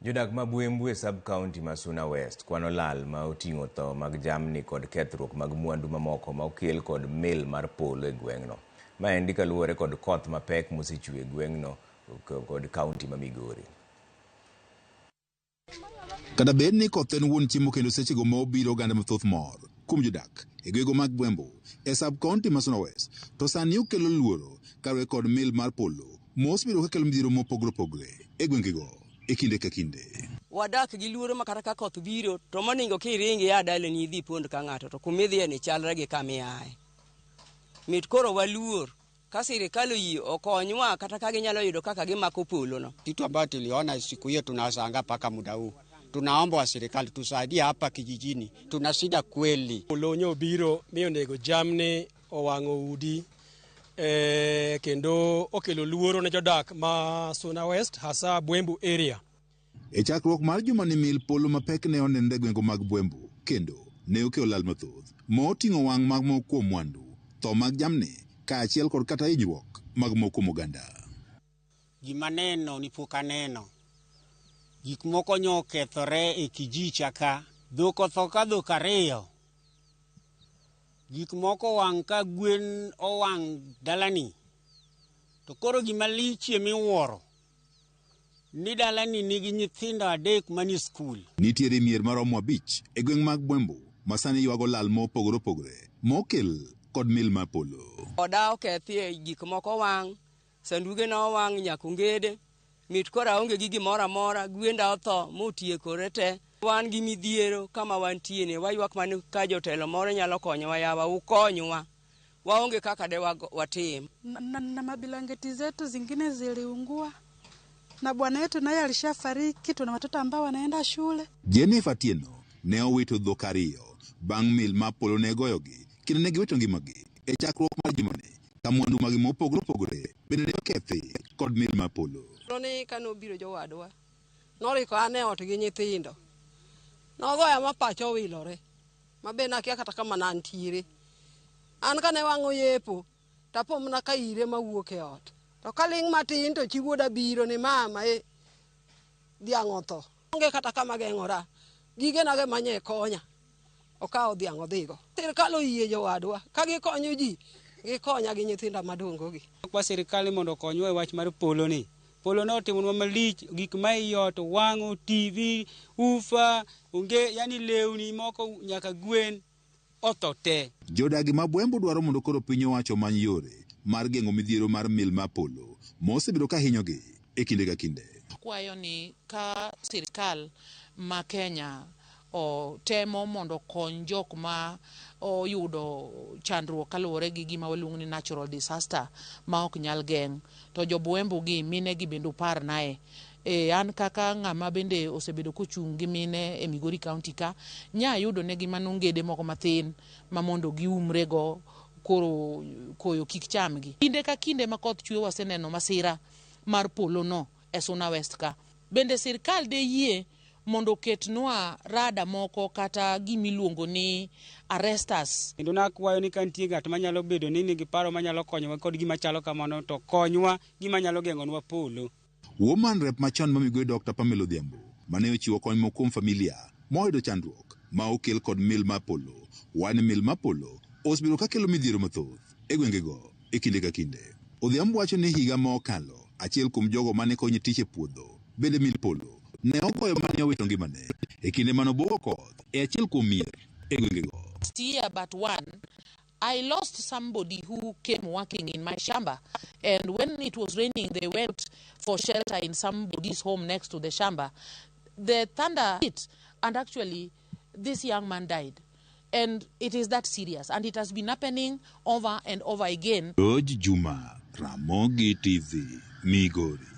Jodak ma Bwembu e sub-county ma Suna West kwano lal ma oting'o tho mag jamni kod kethruok mag mwandu mamoko ma okel kod mil mar polo e gweng'no. Ma endi kaluwore kod koth mapek mosechwe e gweng'no kod kaunti ma Migori. Kada bed ni koth en wuon chiemo kendo sechego ma obiro oganda mathoth mor kuom jodak e gwego mag Bwembu e sub-county ma Suna West, to sani okelo luoro kaluwore kod mil mar polo mos biro kakelo midhiero mopogore opogore e gwengego e kinde ka kinde. Wadak gi luoro makata ka koth biro to moningo kiringi ya daleni idhi pond ka ng'ato to kumidhiye ni chalre gi kamiaye. Mit koro waluor ka sirikali oyie okonywa kata ka ginyalo yudo kaka gimako polo no. Kitu ambacho tuliona siku hiyo tunashangaa paka muda huu. Tunaomba wa serikali tusaidie hapa kijijini. Tuna shida kweli. Polonyo biro miyo nego jamni owang'o udi kendo okelo luoro ne jodak ma Suna West hasa Bwembu area. E chakruok mar juma ni mil polo mapek ne onende gwengo mag Bwembu kendo ne okelo lal mathoth ma oting'o wang' mag moko kuom mwandu, tho mag jamni kaachiel kod kata hinyruok mag moko kuom oganda. Gima neno ni pok aneno. Gik moko nyokethore e Kijicha ka, dhok otho ka dhok ariyo. Gik moko wang' ka gwen owang' dalani. To koro gima lichie miwuoro ni dalani nigi nyithindo 3 mani skul. Nitiere mier maromo 5 e gweng' mag Bwembu ma sani ywago lal mopogore opogore mokel kod mil mar polo. Oda okethie gik moko wang', sanduge no wang' nyakungede, mit kora onge gi gimoro amora, gwenda otho motiekore te. Wan gi midhiero kama wantie ne waywak man ka jotelo moro nyalo konyowa yawa ukonywa. Waonge kaka de watim. Na mabilangeti zetu zingine ziliungua. Na bwana yetu naye alishafariki, tuna watoto ambao wanaenda shule. Jennifer Tieno ne owito dhok ariyo bang' mil mar polo ne goyogi kendo ne giwito ngimagi e chakruok mar jumani ka mwandu mag mopogore opogore bende ne okethi kod mil mar polo. Ni kanobiro jowadwa noriko ane ot gi nyithindo nogoya ma pacho wilore mabe nakia kata kama nantiere an kane wang'o yepo tapo mna ka ire mawuok e ot to kaling' matin to chiwuoda biro ni mama dhiang' otho onge kata kama geng'ora gige nage manye konya okawo dhiang' odhigo. Sirikal oyie jowadwa ka gikonyo ji gikonya gi nyithinda madongo gi. Kwa sirikali mondo konywa e wach mar polo ni. Polo no timonwa malich, gik ma iyot, wang'o, TV, ufa, unge, yani lewni moko nyaka gwen otho te. Jodagi ma Bwembu dwaro mondo koro piny owacho many yore mar geng'o midhiero mar mil mar polo mosebiro ka hinyogi e kinde ka kinde. Kwayo ni ka sirikal ma Kenya temo mondo kony jok ma oyudo chandruok kaluwore gi gima waluongo ni natural disaster ma ok nyal geng', to jo Bwembu gi mine gi bende upar nae. An kaka ng'ama bende osebedo kochung' gi mine e Migori County ka, nya yudo ne gi manongede moko mathin ma mondo giumre go koro koyo kik chamgi. Kinde ka kinde ma koth chwe waseneno masira mar polo no e Suna West ka. Bende sirikal de yie mondo ketnwa rada moko kata gimiluongo ni arrestas. Kendo nakwayo ni kantie ng'at manyalo bedo ni nigi paro manyalo konyowa kod gima chalo kamano to konywa gima nyalo geng'onwa polo. Woman rep machon ma Migori Dr. Pamela Odhiambo mane ochiwo kony moko kuom familia moyudo chandruok ma okel kod mil mar polo. Wan mil mar polo osebiro ka kelo midhiero mathoth e gwengego e kinde ka kinde. Odhiambo wacho ni higa ma okalo achiel kuom jogo mane konyo tich e puodho bende mil polo ne ogoyo mane owito ngimane e kinde manobuogo koth e achiel kuom mier e gwengego. Last year but one, I lost somebody who came working in my shamba, and when it was raining they went for shelter in somebody's home next to the shamba. The thunder hit and actually this young man died, and it is that serious and it has been happening over and over again. George Juma, Ramogi TV, Migori.